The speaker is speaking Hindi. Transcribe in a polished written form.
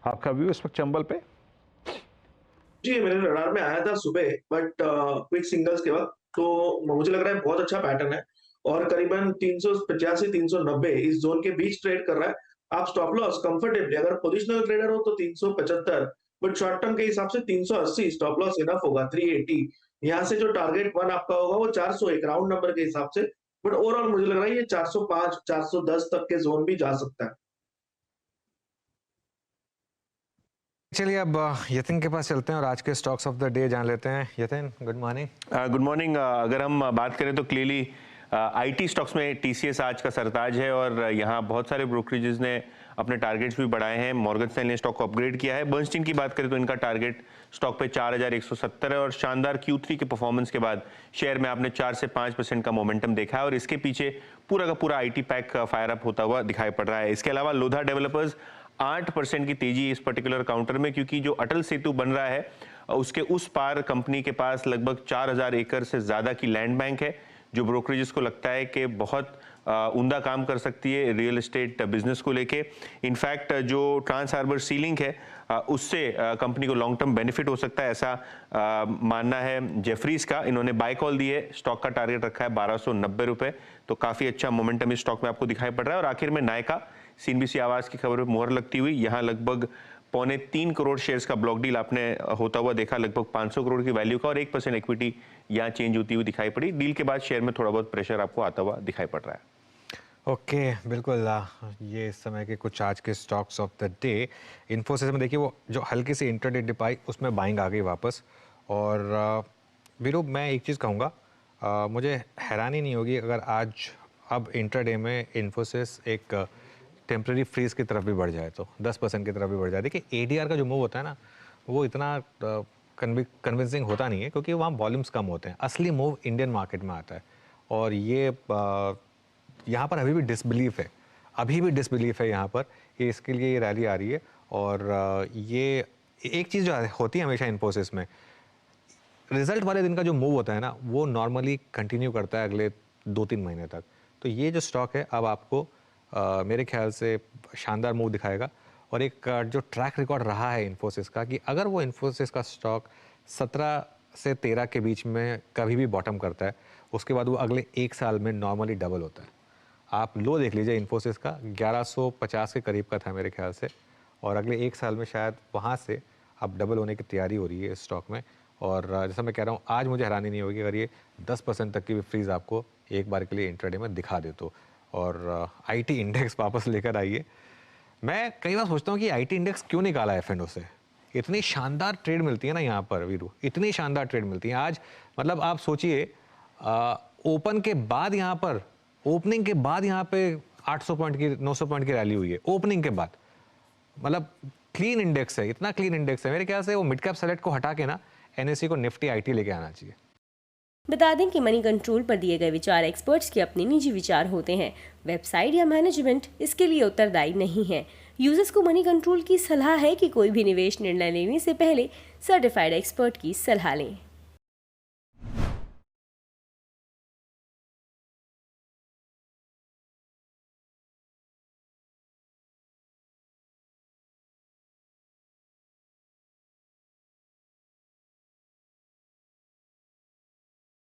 आपका व्यू इस वक्त चंबल पे? जी, मेरे रडार में आया था सुबह बट क्विक सिंगल्स के वक़्त, तो मुझे लग रहा है बहुत अच्छा पैटर्न है और करीबन 385-390 इस ज़ोन के बीच ट्रेड कर रहा है। आप स्टॉप लॉस कंफर्टेबली अगर पोजिशनल ट्रेडर हो तो 375 बट शॉर्ट टर्म के हिसाब से 380 स्टॉप लॉस इनफ होगा 380 यहाँ से जो टारगेट 1 आपका होगा वो 401 राउंड नंबर के हिसाब से बट ओवरऑल मुझे लग रहा है ये 405 410 तक के ज़ोन भी जा सकता है। चलिए अब यतिन के पास चलते हैं और आज के स्टॉक्स ऑफ द डे जान लेते हैं। Yatin, good morning. Good morning. अगर हम बात करें तो क्लियरली आईटी स्टॉक्स में टीसीएस आज का सरताज है और यहाँ बहुत सारे ब्रोकरेजेस ने अपने टारगेट्स भी बढ़ाए हैं। मॉर्गन स्टैनली ने स्टॉक को अपग्रेड किया है। बर्नस्टीन की बात करें तो इनका टारगेट स्टॉक पे 4170 है और शानदार Q3 के परफॉर्मेंस के बाद शेयर में आपने 4 से 5% का मोमेंटम देखा है और इसके पीछे पूरा का पूरा आईटी पैक फायर अप होता हुआ दिखाई पड़ रहा है। इसके अलावा लोधा डेवलपर्स 8% की तेजी इस पर्टिकुलर काउंटर में, क्योंकि जो अटल सेतु बन रहा है उसके उस पार कंपनी के पास लगभग 4000 एकड़ से ज्यादा की लैंड बैंक है, जो ब्रोकरेजेस को लगता है कि बहुत उम्दा काम कर सकती है रियल एस्टेट बिजनेस को लेके। इनफैक्ट जो ट्रांस हार्बर सीलिंग है उससे कंपनी को लॉन्ग टर्म बेनिफिट हो सकता है, ऐसा मानना है जेफरीज का। इन्होंने बाय कॉल दी है, स्टॉक का टारगेट रखा है 1290 रुपए, तो काफी अच्छा मोमेंटम इस स्टॉक में आपको दिखाई पड़ रहा है। और आखिर में नायका, सीएनबीसी आवाज की खबर पर मुहर लगती हुई, यहाँ लगभग 3.25 करोड़ शेयर्स का ब्लॉक डील आपने होता हुआ देखा, लगभग 500 करोड़ की वैल्यू का, और 1% इक्विटी यहाँ चेंज होती हुई दिखाई पड़ी। डील के बाद शेयर में थोड़ा बहुत प्रेशर आपको आता हुआ दिखाई पड़ रहा है। ओके, बिल्कुल। ये इस समय के कुछ आज के stocks of the day. Infosys में देखिए वो जो हल्की सी इंट्राडे डिप आई उसमें बाइंग आ गई वापस। और वीरू, मैं एक चीज़ कहूँगा, मुझे हैरानी नहीं होगी अगर आज अब इंट्राडे में इन्फोसिस एक टेम्प्रेरी फ्रीज की तरफ भी बढ़ जाए, तो 10% की तरफ भी बढ़ जाए। देखिए एडीआर का जो मूव होता है ना, वो इतना कन्विंसिंग होता नहीं है क्योंकि वहाँ वॉल्यूम्स कम होते हैं। असली मूव इंडियन मार्केट में आता है और ये यहाँ पर अभी भी डिसबिलीफ है, यहाँ पर कि इसके लिए ये रैली आ रही है। और ये एक चीज़ जो होती है हमेशा इन्फोसिस में, रिजल्ट वाले दिन का जो मूव होता है ना, वो नॉर्मली कंटिन्यू करता है अगले 2-3 महीने तक। तो ये जो स्टॉक है अब आपको मेरे ख्याल से शानदार मूव दिखाएगा। और एक जो ट्रैक रिकॉर्ड रहा है इन्फोसिस का, कि अगर वो इन्फोसिस का स्टॉक 17 से 13 के बीच में कभी भी बॉटम करता है, उसके बाद वो अगले 1 साल में नॉर्मली डबल होता है। आप लो देख लीजिए इन्फोसिस का, 1150 के करीब का था मेरे ख्याल से, और अगले 1 साल में शायद वहाँ से अब डबल होने की तैयारी हो रही है इस स्टॉक में। और जैसा मैं कह रहा हूँ, आज मुझे हैरानी नहीं होगी अगर ये 10% तक की भी फ्रीज आपको एक बार के लिए इंट्राडे में दिखा दे तो। और आईटी इंडेक्स वापस लेकर आइए। मैं कई बार सोचता हूँ कि आईटी इंडेक्स क्यों निकाला एफएनओ से। इतनी शानदार ट्रेड मिलती है ना यहाँ पर वीरू, इतनी शानदार ट्रेड मिलती है आज। मतलब आप सोचिए, ओपन के बाद यहाँ पर, ओपनिंग के बाद यहाँ पे 800 पॉइंट की 900 पॉइंट की रैली हुई है ओपनिंग के बाद। मतलब क्लीन इंडेक्स है, इतना क्लीन इंडेक्स है। मेरे ख्याल से वो मिड कैप सेलेक्ट को हटा के ना एनएससी को निफ्टी आईटी लेके आना चाहिए। बता दें कि मनी कंट्रोल पर दिए गए विचार एक्सपर्ट्स के अपने निजी विचार होते हैं। वेबसाइट या मैनेजमेंट इसके लिए उत्तरदायी नहीं है। यूजर्स को मनी कंट्रोल की सलाह है कि कोई भी निवेश निर्णय लेने से पहले सर्टिफाइड एक्सपर्ट की सलाह लें।